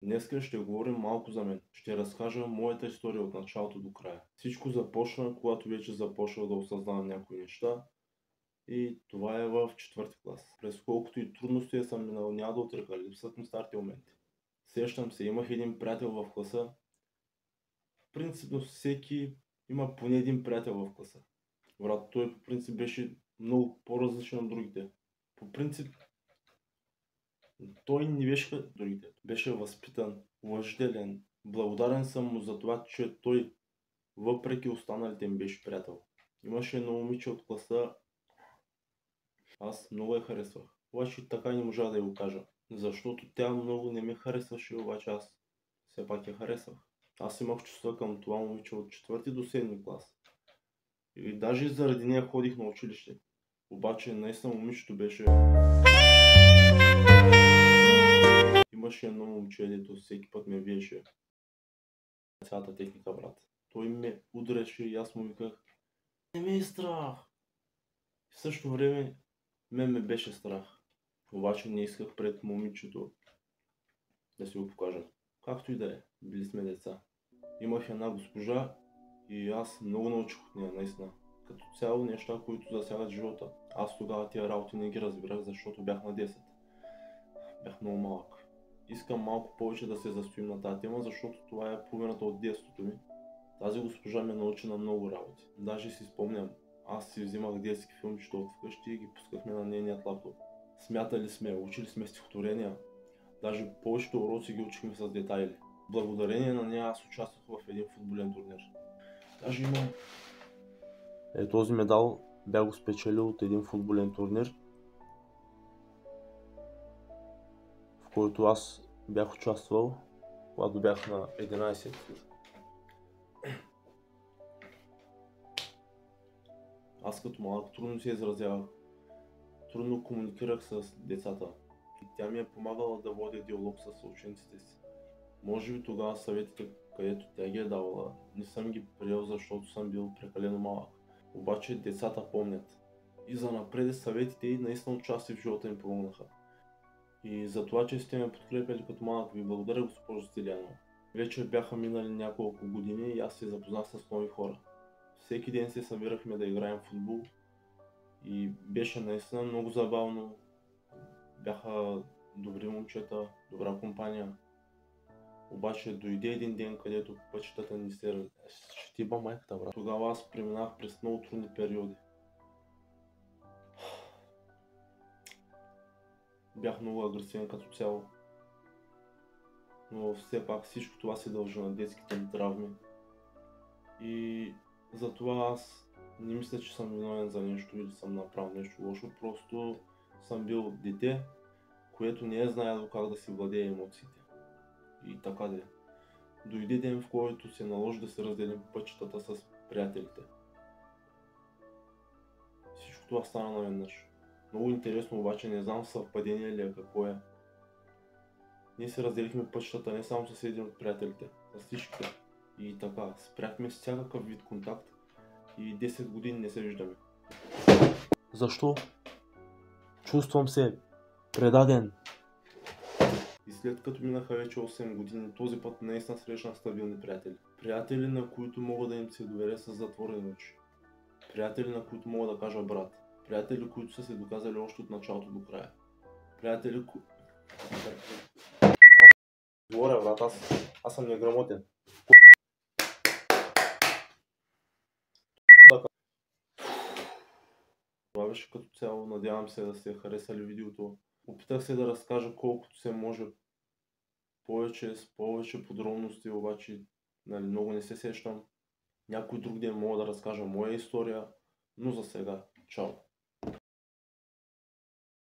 Днеска ще говорим малко за мен. Ще разкажа моята история от началото до края. Всичко започна, когато вече започнах да осъзнавам някои неща. И това е в 4-ти клас. През колкото и трудности съм минал, няма да отрека, липсват ми старите моменти. Сещам се, имах един приятел в класа. Принципно всеки има поне един приятел в класа. Брат, той по принцип беше много по-различен от другите. По принцип, той не беше като другите. Беше възпитан, уважителен. Благодарен съм му за това, че той, въпреки останалите, ми беше приятел. Имаше едно момиче от класа, аз много я харесвах. Обаче така не можа да я го кажа. Защото тя много не ме харесваше, обаче аз все пак я харесвах. Аз имах чувства към това момиче от 4-ти до 7-ми клас. И даже заради нея ходих на училище. Обаче наистина момичето беше... Имаше едно момче, дето всеки път ме виеше. Цялата техника, брат. Той ме удреше и аз му виках: не ме е страх. В същото време мен ме беше страх. Обаче не исках пред момичето да си го покажа. Както и да е, били сме деца. Имах една госпожа и аз много научих от нея, наистина. Като цяло неща, които засягат живота. Аз тогава тия работи не ги разбирах, защото бях на 10. Бях много малък. Искам малко повече да се застоим на тази тема, защото това е половината от детството ми. Тази госпожа ме научи на много работи. Даже си спомням, аз си взимах детски филмчета от вкъщи и ги пускахме на нейният лаптоп. Смятали сме, учили сме стихотворения. Даже повечето уроци ги учихме с детайли. Благодарение на нея аз участвах в един футболен турнир. Даже имам... този медал бях го спечелил от един футболен турнир, в който аз бях участвал, когато бях на 11. Аз като малък трудно се изразявах, трудно комуникирах с децата. И тя ми е помагала да водя диалог с учениците си. Може би тогава съветите, където тя ги е давала, не съм ги приел, защото съм бил прекалено малък. Обаче децата помнят. И занапред съветите и наистина участие в живота ми помогнаха. И за това, че сте ме подкрепили като малък, ви благодаря, госпожо Стилянова. Вече бяха минали няколко години и аз се запознах с нови хора. Всеки ден се събирахме да играем футбол и беше наистина много забавно. Бяха добри момчета, добра компания. Обаче дойде един ден, където пътищата ни се щиба майката, брат. Тогава аз преминах през много трудни периоди. Бях много агресивен като цяло. Но все пак всичко това се дължи на детските ми травми. И затова аз не мисля, че съм виновен за нещо или съм направил нещо лошо. Просто съм бил дете, което не е знаело как да си владее емоциите. И така де. Дойде ден, в който се наложи да се разделим пътчетата с приятелите. Всичко това стана наведнъж. Много интересно, обаче не знам съвпадение ли е, какво е. Ние се разделихме пътчетата не само с един от приятелите, с всичките. И така, спряхме с всякакъв вид контакт и 10 години не се виждаме. Защо? Чувствам се предаден. И след като минаха вече 8 години, този път наистина срещнах стабилни приятели. Приятели, на които мога да им се доверя с затворени очи. Приятели, на които мога да кажа брат. Приятели, които са се доказали още от началото до края. Приятели, Говоря, брат, аз съм неграмотен. Това беше като цяло, надявам се да сте харесали видеото. Опитах се да разкажа колкото се може повече, с повече подробности, обаче много не се сещам. Някой друг ден мога да разкажа моя история, но за сега, чао!